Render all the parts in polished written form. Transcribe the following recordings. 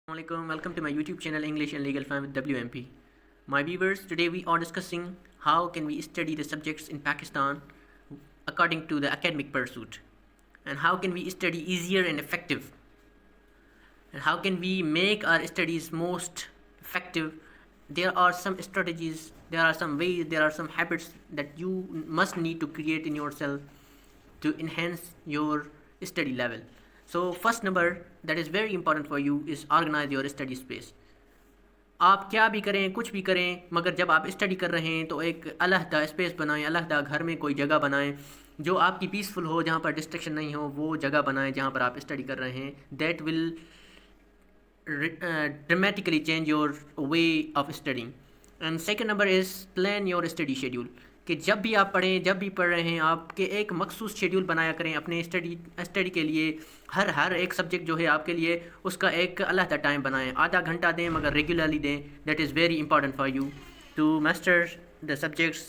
Assalamualaikum. Welcome to my YouTube channel English and Legal Fan with WMP. My viewers, today we are discussing how can we study the subjects in Pakistan according to the academic pursuit, and how can we study easier and effective, and how can we make our studies most effective. There are some strategies, there are some ways, there are some habits that you must need to create in yourself to enhance your study level. So first number that is very important for you is organize your study space. آپ کیا بھی کریں, کچھ بھی کریں, مگر جب آپ اسٹڈی کر رہے ہیں تو ایک علیحدہ اسپیس بنائیں, علیحدہ گھر میں کوئی جگہ بنائیں جو آپ کی پیسفل ہو, جہاں پر ڈسٹریکشن نہیں ہو. وہ جگہ بنائیں جہاں پر آپ اسٹڈی کر رہے ہیں. That will dramatically change your way of studying. And second number is plan your study schedule. کہ جب بھی آپ پڑھیں, جب بھی پڑھ رہے ہیں, آپ کے ایک مخصوص شیڈیول بنایا کریں اپنے اسٹڈی کے لیے. ہر ایک سبجیکٹ جو ہے آپ کے لیے اس کا ایک علیحدہ ٹائم بنائیں. آدھا گھنٹہ دیں مگر ریگولرلی دیں. That is very important for you to master the subjects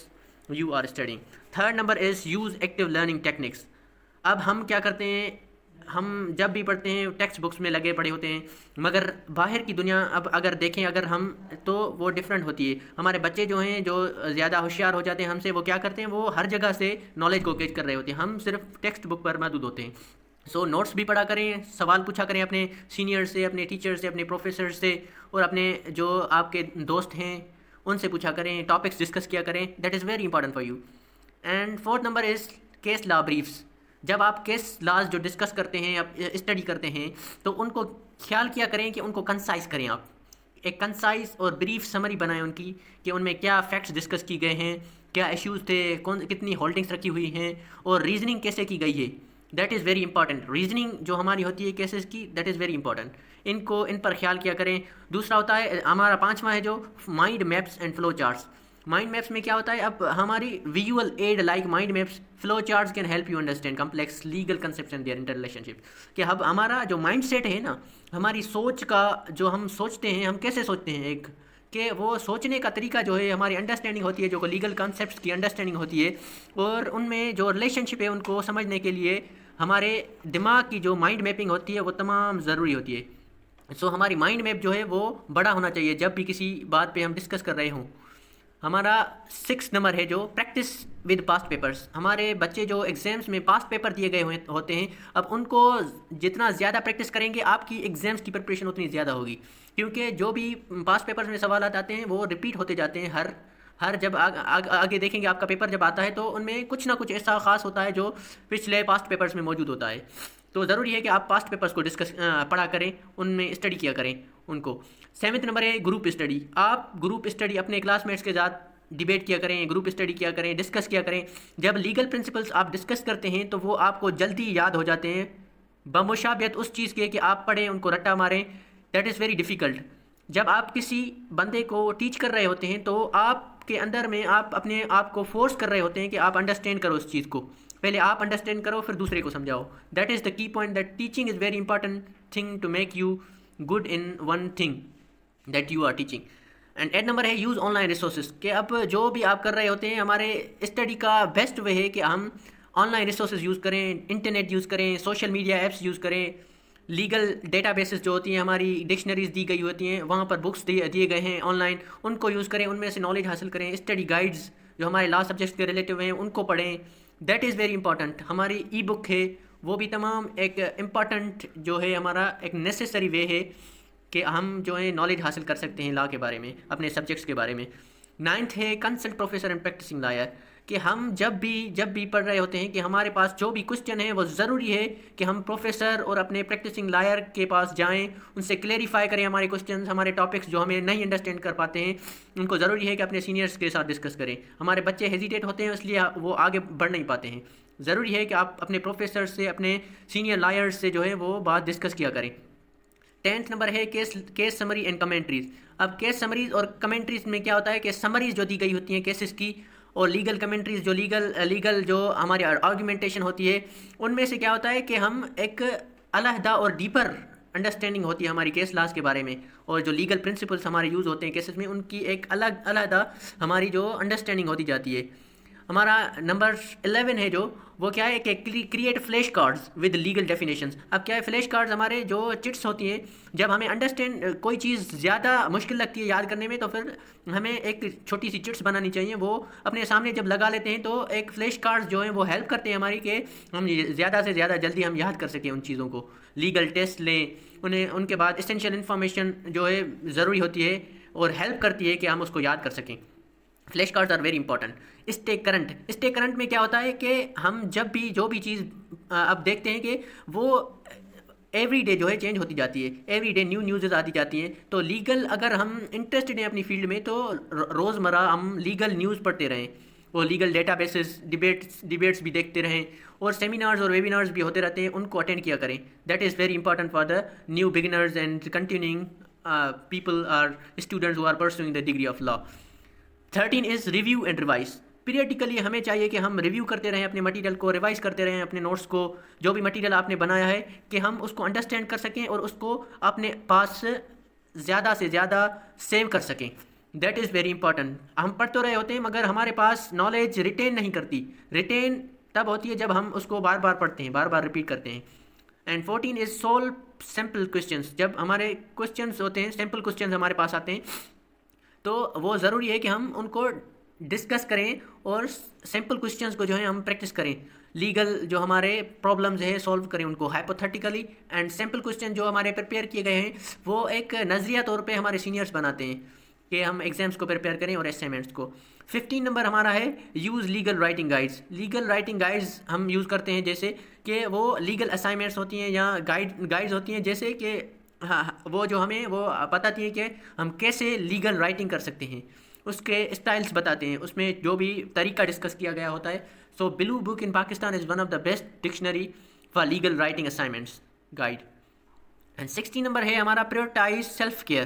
you are studying. Third number is use active learning techniques. اب ہم کیا کرتے ہیں, ہم جب بھی پڑھتے ہیں ٹیکسٹ بکس میں لگے پڑے ہوتے ہیں, مگر باہر کی دنیا اب اگر دیکھیں اگر ہم تو وہ ڈفرینٹ ہوتی ہے. ہمارے بچے جو ہیں جو زیادہ ہوشیار ہو جاتے ہیں ہم سے, وہ کیا کرتے ہیں, وہ ہر جگہ سے نالج کو کیچ کر رہے ہوتے ہیں. ہم صرف ٹیکسٹ بک پر محدود ہوتے ہیں. سو نوٹس بھی پڑھا کریں, سوال پوچھا کریں اپنے سینئر سے, اپنے ٹیچر سے, اپنے پروفیسر سے, اور اپنے جو آپ کے دوست ہیں ان سے پوچھا کریں, ٹاپکس ڈسکس کیا کریں. That is very important for you. And fourth number is case law briefs. جب آپ کیس لاز جو ڈسکس کرتے ہیں, اسٹڈی کرتے ہیں, تو ان کو خیال کیا کریں کہ ان کو کنسائز کریں. آپ ایک کنسائز اور بریف سمری بنائیں ان کی, کہ ان میں کیا فیکٹس ڈسکس کی گئے ہیں, کیا ایشوز تھے, کتنی ہولڈنگس رکھی ہوئی ہیں, اور ریزننگ کیسے کی گئی ہے. That is very important. Reasoning جو ہماری ہوتی ہے کیسز کی, دیٹ از ویری امپارٹنٹ. ان پر خیال کیا کریں. دوسرا ہوتا ہے ہمارا پانچواں ہے جو mind maps and flow charts. Mind maps میں کیا ہوتا ہے, اب ہماری visual aid like mind maps flow charts can help you understand complex legal concepts and their interrelationship. کہ اب ہمارا جو مائنڈ سیٹ ہے نا, ہماری سوچ کا جو ہم سوچتے ہیں, ہم کیسے سوچتے ہیں, ایک کہ وہ سوچنے کا طریقہ جو ہے ہماری انڈرسٹینڈنگ ہوتی ہے, جو لیگل کنسیپٹس کی انڈرسٹینڈنگ ہوتی ہے, اور ان میں جو ریلیشن شپ ہے ان کو سمجھنے کے لیے ہمارے دماغ کی جو مائنڈ میپنگ ہوتی ہے وہ تمام ضروری ہوتی ہے. سو ہماری مائنڈ میپ جو ہے وہ بڑا ہونا چاہیے جب بھی کسی بات پہ ہم ڈسکس کر رہے ہوں. ہمارا 6 نمبر ہے جو پریکٹس ود پاسٹ پیپرس. ہمارے بچے جو ایگزامس میں پاسٹ پیپر دیے گئے ہوتے ہیں, اب ان کو جتنا زیادہ پریکٹس کریں گے آپ کی ایگزامس کی پریپریشن اتنی زیادہ ہوگی. کیونکہ جو بھی پاسٹ پیپرز میں سوالات آتے ہیں وہ ریپیٹ ہوتے جاتے ہیں. ہر جب آگے دیکھیں گے آپ کا پیپر جب آتا ہے تو ان میں کچھ نہ کچھ ایسا خاص ہوتا ہے جو پچھلے پاسٹ پیپرز میں موجود ہوتا ہے. تو ضروری ہے کہ آپ پاسٹ پیپرز کو پڑھا کریں, ان میں اسٹڈی کیا کریں ان کو. 7 نمبر ہے گروپ اسٹڈی. آپ گروپ اسٹڈی اپنے کلاس میٹس کے ساتھ ڈیبیٹ کیا کریں, گروپ اسٹڈی کیا کریں, ڈسکس کیا کریں. جب لیگل پرنسپلس آپ ڈسکس کرتے ہیں تو وہ آپ کو جلدی یاد ہو جاتے ہیں, بمشابہت اس چیز کے کہ آپ پڑھیں ان کو رٹا ماریں. That is very difficult. جب آپ کسی بندے کو ٹیچ کر رہے ہوتے ہیں تو آپ کے اندر میں آپ اپنے آپ کو فورس کر رہے ہوتے ہیں کہ آپ انڈرسٹینڈ کرو اس چیز کو. پہلے آپ انڈرسٹینڈ کرو پھر دوسرے کو سمجھاؤ. That is the key point that teaching is very important thing to make you good in one thing that you are teaching. And 8 number ہے یوز آن لائن ریسورسز. کہ اب جو بھی آپ کر رہے ہوتے ہیں, ہمارے اسٹڈی کا بیسٹ وے ہے کہ ہم آن لائن ریسورسز یوز کریں, انٹرنیٹ یوز کریں, سوشل میڈیا ایپس یوز کریں. لیگل ڈیٹا بیسز جو ہوتی ہیں, ہماری ڈکشنریز دی گئی ہوتی ہیں, وہاں پر بکس دیے گئے ہیں آن لائن, ان کو یوز کریں, ان میں سے نالج حاصل کریں. اسٹڈی گائیڈز جو ہمارے لا سبجیکٹس کے ریلیٹیو ہیں ان کو پڑھیں. That is very important. ہماری ای بک ہے وہ بھی تمام ایک امپارٹنٹ جو ہے ہمارا ایک نیسیسری وے ہے کہ ہم جو ہے نالج حاصل کر سکتے ہیں لا کے بارے میں, اپنے سبجیکٹس کے بارے میں. 9 ہے consult professor and practicing lawyer. کہ ہم جب بھی پڑھ رہے ہوتے ہیں کہ ہمارے پاس جو بھی کوسچن ہے وہ ضروری ہے کہ ہم پروفیسر اور اپنے پریکٹسنگ لائر کے پاس جائیں, ان سے کلیریفائی کریں ہمارے کوسچنز, ہمارے ٹاپکس جو ہمیں نہیں انڈرسٹینڈ کر پاتے ہیں ان کو ضروری ہے کہ اپنے سینئرس کے ساتھ ڈسکس کریں. ہمارے بچے ہیزیٹیٹ ہوتے ہیں اس لیے وہ آگے بڑھ نہیں پاتے ہیں. ضروری ہے کہ آپ اپنے پروفیسر سے, اپنے سینئر لائرز سے جو ہے وہ بات ڈسکس کیا کریں. 10 نمبر ہے کیس سمری اینڈ کمنٹریز. اب کیس سمریز اور کمنٹریز میں کیا ہوتا ہے کہ سمریز جو دی گئی ہوتی ہیں کیسز کی, اور لیگل کمنٹریز جو لیگل جو ہماری آرگومنٹیشن ہوتی ہے, ان میں سے کیا ہوتا ہے کہ ہم ایک علیحدہ اور ڈیپر انڈرسٹینڈنگ ہوتی ہے ہماری کیس لاز کے بارے میں, اور جو لیگل پرنسپلس ہمارے یوز ہوتے ہیں کیسز میں ان کی ایک علیحدہ ہماری جو انڈرسٹینڈنگ ہوتی جاتی ہے. ہمارا نمبر 11 ہے جو وہ کیا ہے کہ create flash cards with legal definitions. اب کیا ہے فلیش کارڈز ہمارے جو چٹس ہوتی ہیں جب ہمیں انڈرسٹینڈ کوئی چیز زیادہ مشکل لگتی ہے یاد کرنے میں تو پھر ہمیں ایک چھوٹی سی چٹس بنانی چاہیے. وہ اپنے سامنے جب لگا لیتے ہیں تو ایک فلیش کارڈز جو ہیں وہ ہیلپ کرتے ہیں ہماری کہ ہم زیادہ سے زیادہ جلدی ہم یاد کر سکیں ان چیزوں کو. لیگل ٹیسٹ لیں ان کے بعد اسینشیل انفارمیشن جو ہے ضروری ہوتی ہے اور ہیلپ کرتی ہے کہ ہم اس کو یاد کر سکیں. Flash cards are very important. Stay current میں کیا ہوتا ہے کہ ہم جب بھی جو بھی چیز اب دیکھتے ہیں کہ وہ ایوری ڈے جو ہے چینج ہوتی جاتی ہے, ایوری ڈے نیو نیوزز آتی جاتی ہیں. تو لیگل اگر ہم انٹرسٹڈ ہیں اپنی فیلڈ میں تو روزمرہ ہم لیگل نیوز پڑھتے رہیں اور لیگل ڈیٹا بیسز ڈبیٹس بھی دیکھتے رہیں اور سیمینارز اور ویبینارز بھی ہوتے رہتے ہیں, ان کو اٹینڈ کیا کریں. That is very important for the new beginners and continuing people are students who are pursuing the degree of law. 13 is review and revise. Periodically ہمیں چاہیے کہ ہم ریویو کرتے رہیں اپنے مٹیریل کو, ریوائز کرتے رہیں اپنے نوٹس کو, جو بھی مٹیریل آپ نے بنایا ہے کہ ہم اس کو انڈرسٹینڈ کر سکیں اور اس کو اپنے پاس زیادہ سے زیادہ سیو کر سکیں. That is very important. ہم پڑھ تو رہے ہوتے ہیں مگر ہمارے پاس نالج ریٹین نہیں کرتی. ریٹین تب ہوتی ہے جب ہم اس کو بار بار پڑھتے ہیں, بار بار ریپیٹ کرتے ہیں. And 14 is solve simple questions. جب ہمارے کوشچنس ہوتے ہیں, سمپل کوشچنس ہمارے پاس آتے ہیں تو وہ ضروری ہے کہ ہم ان کو ڈسکس کریں اور سمپل کوشچنس کو جو ہے ہم پریکٹس کریں. لیگل جو ہمارے پرابلمز ہیں سولو کریں ان کو ہائپوتھیٹیکلی. اینڈ سمپل کوشچن جو ہمارے پریپیئر کیے گئے ہیں وہ ایک نظریہ طور پہ ہمارے سینئرس بناتے ہیں کہ ہم ایگزامس کو پریپیئر کریں اور اسائنمنٹس کو. 15 نمبر ہمارا ہے use legal writing guides. Legal writing guides ہم یوز کرتے ہیں جیسے کہ وہ لیگل اسائنمنٹس ہوتی ہیں یا گائیڈز ہوتی ہیں جیسے کہ وہ جو ہمیں وہ بتاتی ہیں کہ ہم کیسے لیگل رائٹنگ کر سکتے ہیں. اس کے اسٹائلس بتاتے ہیں, اس میں جو بھی طریقہ ڈسکس کیا گیا ہوتا ہے. So blue book in Pakistan is one of the best dictionary for legal writing assignments guide. And 16 number ہے ہمارا پریورٹائز سیلف کیئر.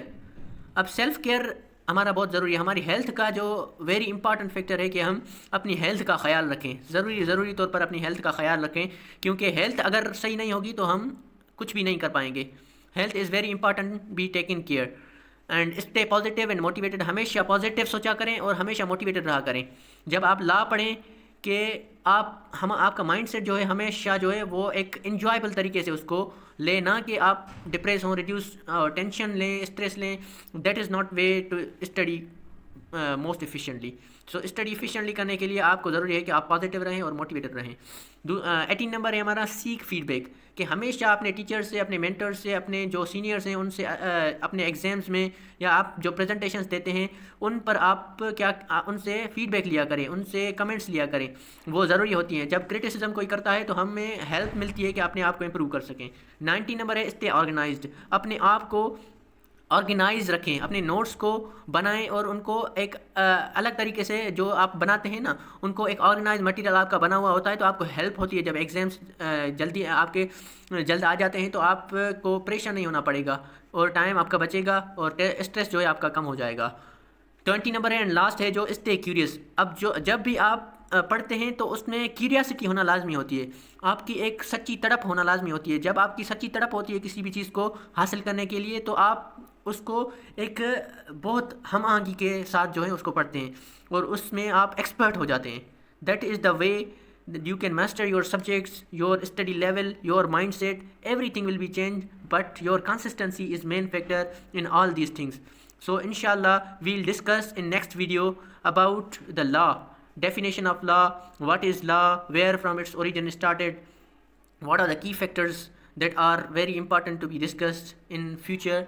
اب سیلف کیئر ہمارا بہت ضروری ہے. ہماری ہیلتھ کا جو ویری امپارٹنٹ فیکٹر ہے کہ ہم اپنی ہیلتھ کا خیال رکھیں. ضروری طور پر اپنی ہیلتھ کا خیال رکھیں کیونکہ ہیلتھ اگر صحیح نہیں ہوگی تو ہم کچھ بھی نہیں کر پائیں گے. Health is very important, be taken care. And stay positive and motivated. ہمیشہ پازیٹیو سوچا کریں اور ہمیشہ موٹیویٹیڈ رہا کریں. جب آپ لا پڑھیں کہ آپ کا مائنڈ سیٹ جو ہے ہمیشہ جو ہے وہ ایک انجوائبل طریقے سے اس کو لیں, نہ کہ آپ ڈپریس ہوں, ریڈیوس ٹینشن لیں, اسٹریس لیں. That is not way to study most efficiently. So study efficiently کرنے کے لیے آپ کو ضروری ہے کہ آپ پازیٹیو رہیں اور موٹیویٹڈ رہیں. 18 نمبر ہے ہمارا سیک فیڈ بیک. کہ ہمیشہ اپنے ٹیچر سے, اپنے مینٹر سے, اپنے جو سینئرس ہیں ان سے اپنے ایگزامس میں یا آپ جو پریزنٹیشنس دیتے ہیں ان پر آپ ان سے فیڈ بیک لیا کریں, ان سے کمنٹس لیا کریں. وہ ضروری ہوتی ہیں. جب کرٹیسزم کوئی کرتا ہے تو ہمیں ہیلپ ملتی ہے کہ اپنے آپ کو امپروو کر سکیں. 19 نمبر ہے اسٹے آرگنائزڈ. اپنے آپ کو آرگنائز رکھیں, اپنے نوٹس کو بنائیں اور ان کو ایک الگ طریقے سے جو آپ بناتے ہیں نا ان کو ایک آرگنائز مٹیریل آپ کا بنا ہوا ہوتا ہے تو آپ کو ہیلپ ہوتی ہے. جب ایگزامس جلدی آپ کے جلد آ جاتے ہیں تو آپ کو پریشان نہیں ہونا پڑے گا اور ٹائم آپ کا بچے گا اور اسٹریس جو ہے آپ کا کم ہو جائے گا. 20 نمبر ہے اینڈ لاسٹ ہے جو اسٹے کیوریس. اب جب بھی آپ پڑھتے ہیں تو اس میں کیوریاسٹی ہونا لازمی ہوتی ہے, آپ کی ایک سچی تڑپ ہونا لازمی ہوتی ہے. جب آپ کی سچی تڑپ ہوتی ہے کسی بھی چیز کو حاصل کرنے کے لیے تو آپ اس کو ایک بہت ہم آہنگی کے ساتھ جو ہے اس کو پڑھتے ہیں اور اس میں آپ ایکسپرٹ ہو جاتے ہیں. That is the way you can master your subjects, your study level, your mindset, everything will be changed, but your consistency is main factor in all these things. So inshallah we'll discuss in next video about the law, definition of law, what is law, where from its origin started, what are the key factors that are very important to be discussed in future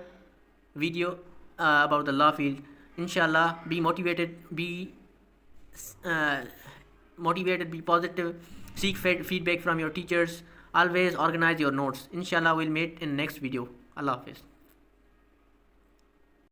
video about the law field. Inshallah, be motivated, be positive, seek feedback from your teachers, always organize your notes. Inshallah we'll meet in next video. Allah Hafiz.